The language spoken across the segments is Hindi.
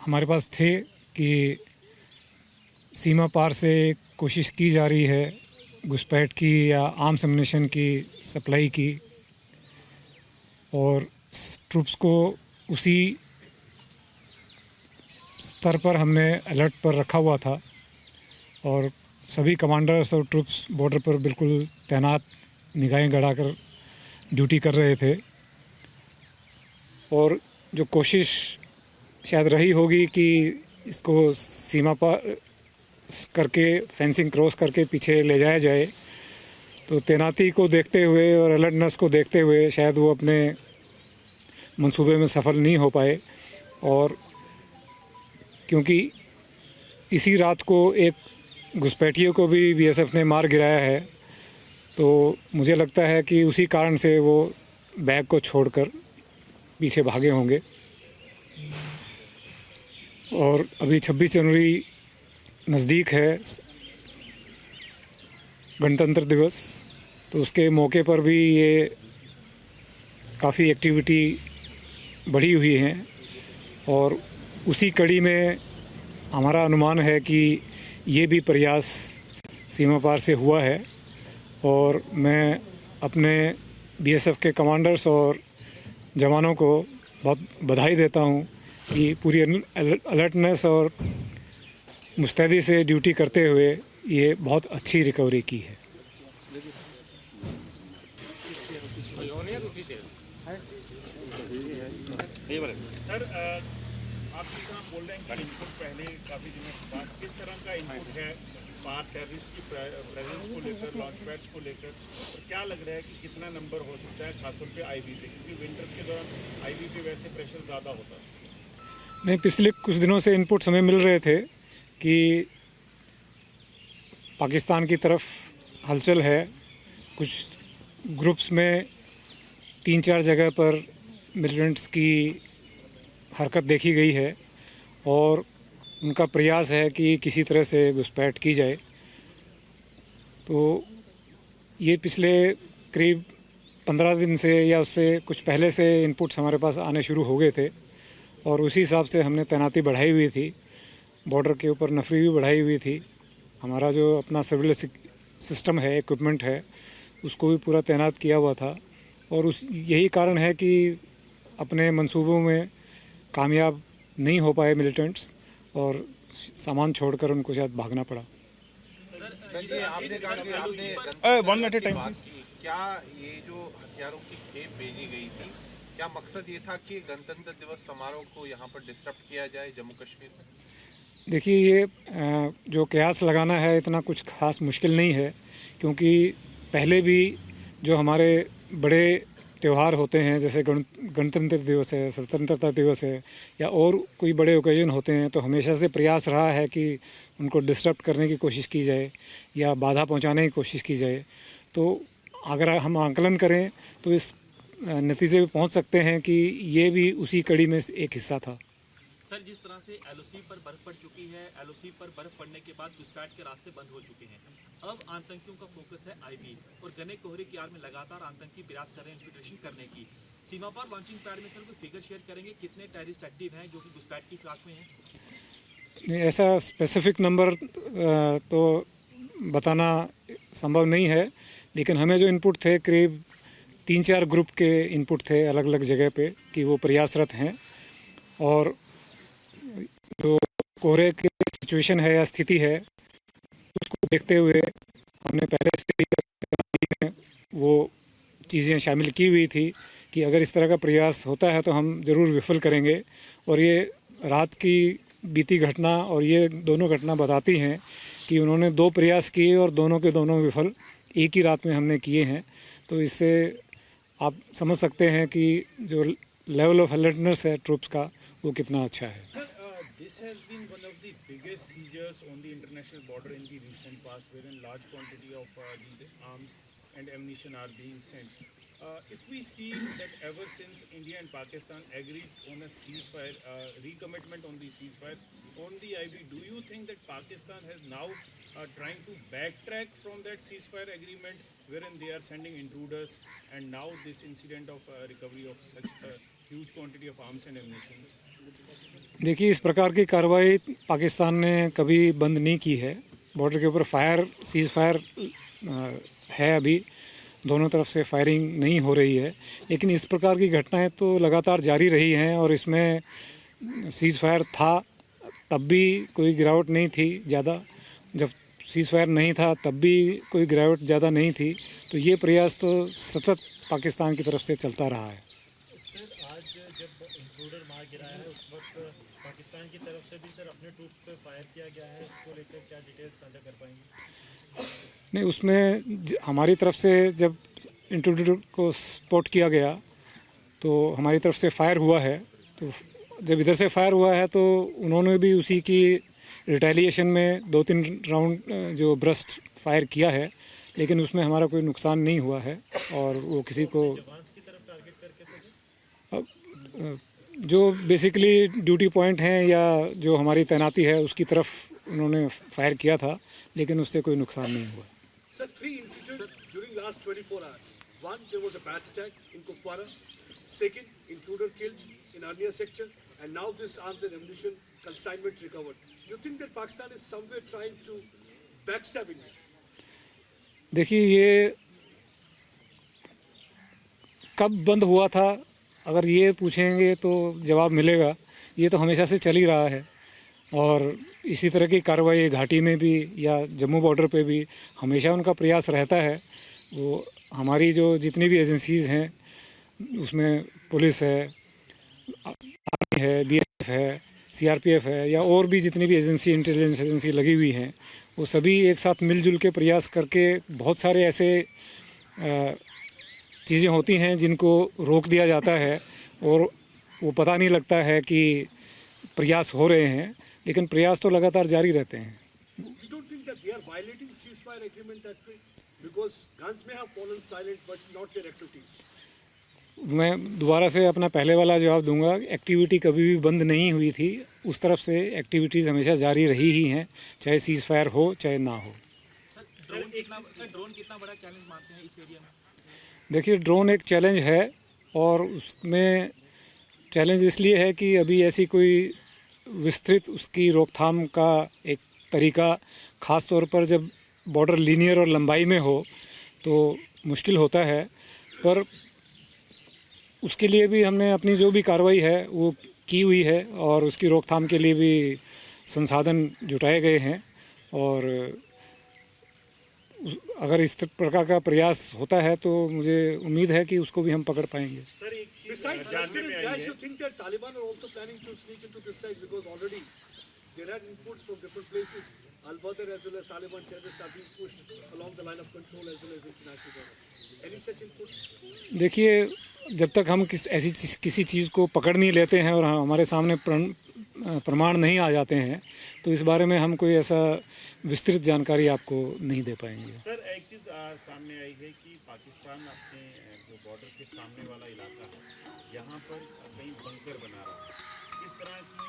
हमारे पास थे कि सीमा पार से कोशिश की जा रही है घुसपैठ की या आर्म्स एम्युनिशन की सप्लाई की, और ट्रूप्स को उसी स्तर पर हमने अलर्ट पर रखा हुआ था और सभी कमांडर्स और ट्रूप्स बॉर्डर पर बिल्कुल तैनात निगाहें गड़ाकर ड्यूटी कर रहे थे। और जो कोशिश शायद रही होगी कि इसको सीमा पार करके फेंसिंग क्रॉस करके पीछे ले जाया जाए, तो तैनाती को देखते हुए और अलर्टनेस को देखते हुए शायद वो अपने मंसूबे में सफल नहीं हो पाए। और क्योंकि इसी रात को एक घुसपैठियों को भी बीएसएफ ने मार गिराया है, तो मुझे लगता है कि उसी कारण से वो बैग को छोड़कर पीछे भागे होंगे। और अभी 26 जनवरी नज़दीक है, गणतंत्र दिवस, तो उसके मौके पर भी ये काफ़ी एक्टिविटी बढ़ी हुई है और उसी कड़ी में हमारा अनुमान है कि ये भी प्रयास सीमा पार से हुआ है। और मैं अपने बीएसएफ के कमांडर्स और जवानों को बहुत बधाई देता हूँ कि पूरी अलर्टनेस और मुस्तैदी से ड्यूटी करते हुए ये बहुत अच्छी रिकवरी की है। सर, आप जिस तरह बोल रहे हैं कि इनपुट पहले काफ़ी दिनों के बाद किस तरह का इनपुट है पार टेररिस्ट की प्रेजेंस को लेकर, लॉन्च पैड्स को लेकर, और क्या लग रहा है कि कितना नंबर हो सकता है खासतौर पे आईबी पे, क्योंकि विंटर्स के दौरान आईबी पे वैसे प्रेशर ज़्यादा होता है। नहीं, पिछले कुछ दिनों से इनपुट्स हमें मिल रहे थे कि पाकिस्तान की तरफ हलचल है। कुछ ग्रुप्स में 3-4 जगह पर मिलिटेंट्स की हरकत देखी गई है और उनका प्रयास है कि किसी तरह से घुसपैठ की जाए। तो ये पिछले करीब 15 दिन से या उससे कुछ पहले से इनपुट्स हमारे पास आने शुरू हो गए थे और उसी हिसाब से हमने तैनाती बढ़ाई हुई थी। बॉर्डर के ऊपर नफरी भी बढ़ाई हुई थी। हमारा जो अपना सर्विलेंस सिस्टम है, इक्विपमेंट है, उसको भी पूरा तैनात किया हुआ था। और उस यही कारण है कि अपने मंसूबों में कामयाब नहीं हो पाए मिलिटेंट्स और सामान छोड़कर उनको शायद भागना पड़ा। सर, आपने कहा कि आपने 1 मिनट टाइम, क्या ये जो हथियारों की खेप भेजी गई थी, क्या मकसद ये था कि गणतंत्र दिवस समारोह को यहाँ पर डिस्टर्ब किया जाए जम्मू कश्मीर में? देखिए, ये जो कयास लगाना है इतना कुछ खास मुश्किल नहीं है, क्योंकि पहले भी जो हमारे बड़े त्यौहार होते हैं, जैसे गणतंत्र दिवस है, स्वतंत्रता दिवस है, या और कोई बड़े ओकेजन होते हैं, तो हमेशा से प्रयास रहा है कि उनको डिस्टर्ब करने की कोशिश की जाए या बाधा पहुंचाने की कोशिश की जाए। तो अगर हम आकलन करें तो इस नतीजे पे पहुंच सकते हैं कि ये भी उसी कड़ी में एक हिस्सा था। सर, जिस तरह से एलओसी पर बर्फ पड़ चुकी है, एलओसी पर बर्फ पड़ने के बाद घुसपैठ के रास्ते बंद हो चुके हैं, अब आतंकियों का फोकस है आईबी और घने कोहरे की आड़ में लगातार आतंकी प्रयास कर रहे हैं इन्फिल्ट्रेशन करने की। सीमा पार लॉन्चिंग पैड में सर कोई फिगर शेयर करेंगे कितने टेररिस्ट एक्टिव हैं जो कि घुसपैठ की फिराक में हैं? नहीं, ऐसा स्पेसिफिक नंबर तो बताना संभव नहीं है, लेकिन हमें जो इनपुट थे करीब 3-4 ग्रुप के इनपुट थे अलग अलग जगह पे कि वो प्रयासरत हैं। और जो कोहरे की सिचुएशन है या स्थिति है उसको देखते हुए हमने पहले से ही वो चीज़ें शामिल की हुई थी कि अगर इस तरह का प्रयास होता है तो हम ज़रूर विफल करेंगे। और ये रात की बीती घटना और ये दोनों घटना बताती हैं कि उन्होंने 2 प्रयास किए और दोनों के दोनों विफल एक ही रात में हमने किए हैं। तो इससे आप समझ सकते हैं कि जो लेवल ऑफ अलर्टनेस है ट्रूप्स का वो कितना अच्छा है। This has been one of the biggest seizures on the international border in the recent past, wherein large quantity of these arms and ammunition are being sent. If we see that ever since India and Pakistan agreed on a ceasefire, recommitment on the ceasefire on the IB, do you think that Pakistan has now trying to backtrack from that ceasefire agreement, wherein they are sending intruders, and now this incident of recovery of such a huge quantity of arms and ammunition? देखिए, इस प्रकार की कार्रवाई पाकिस्तान ने कभी बंद नहीं की है। बॉर्डर के ऊपर सीज़ फायर है, अभी दोनों तरफ से फायरिंग नहीं हो रही है, लेकिन इस प्रकार की घटनाएं तो लगातार जारी रही हैं और इसमें सीज़ फायर था तब भी कोई गिरावट नहीं थी ज़्यादा, जब सीज़ फायर नहीं था तब भी कोई गिरावट ज़्यादा नहीं थी। तो ये प्रयास तो सतत पाकिस्तान की तरफ से चलता रहा है। सर, आज जब इंट्रूडर मार गिराया है उस वक्त पाकिस्तान की तरफ से भी सर अपने ट्रूप पे फायर किया गया है, उसको लेकर क्या डिटेल्स साझा कर पाएंगे? नहीं, उसमें हमारी तरफ से जब इंट्रूडर को स्पॉट किया गया तो हमारी तरफ से फायर हुआ है। तो जब इधर से फायर हुआ है तो उन्होंने भी उसी की रिटेलिएशन में 2-3 राउंड जो ब्रस्ट फायर किया है, लेकिन उसमें हमारा कोई नुकसान नहीं हुआ है और वो किसी को जवान्स की तरफ टारगेट करके थे? जो बेसिकली ड्यूटी पॉइंट हैं या जो हमारी तैनाती है उसकी तरफ उन्होंने फायर किया था, लेकिन उससे कोई नुकसान नहीं हुआ। Sir, 3 incidents during last 24 hours. One, there was a bat attack in Kupwara. Second, intruder killed in Arnia sector. And now this arms and ammunition consignment recovered. You think that Pakistan is somewhere trying to backstab India? देखिए, ये कब बंद हुआ था अगर ये पूछेंगे तो जवाब मिलेगा। ये तो हमेशा से चल ही रहा है और इसी तरह की कार्रवाई घाटी में भी या जम्मू बॉर्डर पे भी हमेशा उनका प्रयास रहता है। वो हमारी जो जितनी भी एजेंसीज़ हैं उसमें पुलिस है, आर्मी है, बीएसएफ है, सीआरपीएफ है या और भी जितनी भी एजेंसी, इंटेलिजेंस एजेंसी लगी हुई हैं, वो सभी एक साथ मिलजुल के प्रयास करके बहुत सारे ऐसे चीज़ें होती हैं जिनको रोक दिया जाता है और वो पता नहीं लगता है कि प्रयास हो रहे हैं, लेकिन प्रयास तो लगातार जारी रहते हैं। You don't think that they are violating ceasefire agreement that way? Because guns may have fallen silent, but not their activities. मैं दोबारा से अपना पहले वाला जवाब दूंगा। एक्टिविटी कभी भी बंद नहीं हुई थी, उस तरफ से एक्टिविटीज़ हमेशा जारी रही ही हैं, चाहे सीज़ फायर हो चाहे ना हो। ड्रोन कितना बड़ा चैलेंज मानते हैं इस एरिया में? देखिए, ड्रोन एक चैलेंज है और उसमें चैलेंज इसलिए है कि अभी ऐसी कोई विस्तृत उसकी रोकथाम का एक तरीका, ख़ास तौर पर जब बॉर्डर लीनियर और लंबाई में हो तो मुश्किल होता है, पर उसके लिए भी हमने अपनी जो भी कार्रवाई है वो की हुई है और उसकी रोकथाम के लिए भी संसाधन जुटाए गए हैं और अगर इस प्रकार का प्रयास होता है तो मुझे उम्मीद है कि उसको भी हम पकड़ पाएंगे। सर, एक चीज Besides Kashmir and Daesh, you think that Taliban are also planning to sneak into this side because already there are inputs from different places. Al-Badr as well as Taliban terrorists are being pushed along the line of control as well as international border. Any such inputs? देखिए, जब तक हम किसी चीज़ को पकड़ नहीं लेते हैं और हमारे सामने प्रमाण नहीं आ जाते हैं तो इस बारे में हम कोई ऐसा विस्तृत जानकारी आपको नहीं दे पाएंगे। सर, एक चीज़ सामने आई है कि पाकिस्तान अपने जो बॉर्डर के सामने वाला इलाका है यहाँ पर कई बंकर बना रहा है। किस तरह की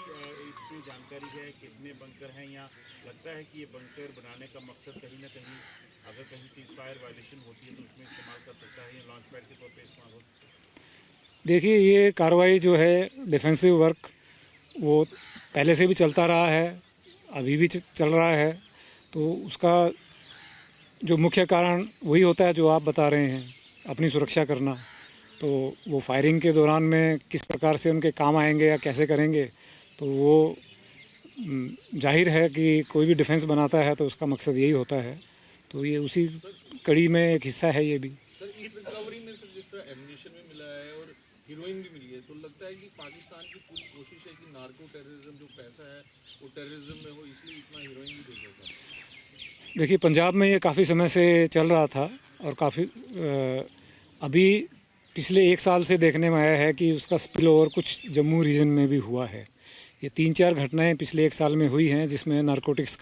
इसमें जानकारी है, कितने बंकर हैं, या लगता है कि ये बंकर बनाने का मकसद कहीं ना कहीं अगर कहीं सीज फायर वायलेशन होती है तो उसमें इस्तेमाल कर सकता है या लॉन्च पैड के तौर पर इस्तेमाल हो सकता है? देखिए, ये कार्रवाई जो है डिफेंसिव वर्क वो पहले से भी चलता रहा है, अभी भी चल रहा है, तो उसका जो मुख्य कारण वही होता है जो आप बता रहे हैं, अपनी सुरक्षा करना। तो वो फायरिंग के दौरान में किस प्रकार से उनके काम आएंगे या कैसे करेंगे, तो वो जाहिर है कि कोई भी डिफेंस बनाता है तो उसका मकसद यही होता है। तो ये उसी कड़ी में एक हिस्सा है ये भी। सर, इस रिकवरी में सर जिस तरह एमिनेशन भी मिला है और हीरोइन भी मिली है, तो लगता है कि पाकिस्तान की पूरी कोशिश है कि नार्को टेररिज्म जो पैसा है वो टेररिज्म में हो, इसलिए इतना हीरोइन भी भेजा था। देखिए, पंजाब में ये काफ़ी समय से चल रहा था और काफ़ी अभी पिछले 1 साल से देखने में आया है कि उसका स्पिल ओवर कुछ जम्मू रीजन में भी हुआ है। ये 3-4 घटनाएं पिछले 1 साल में हुई हैं जिसमें नारकोटिक्स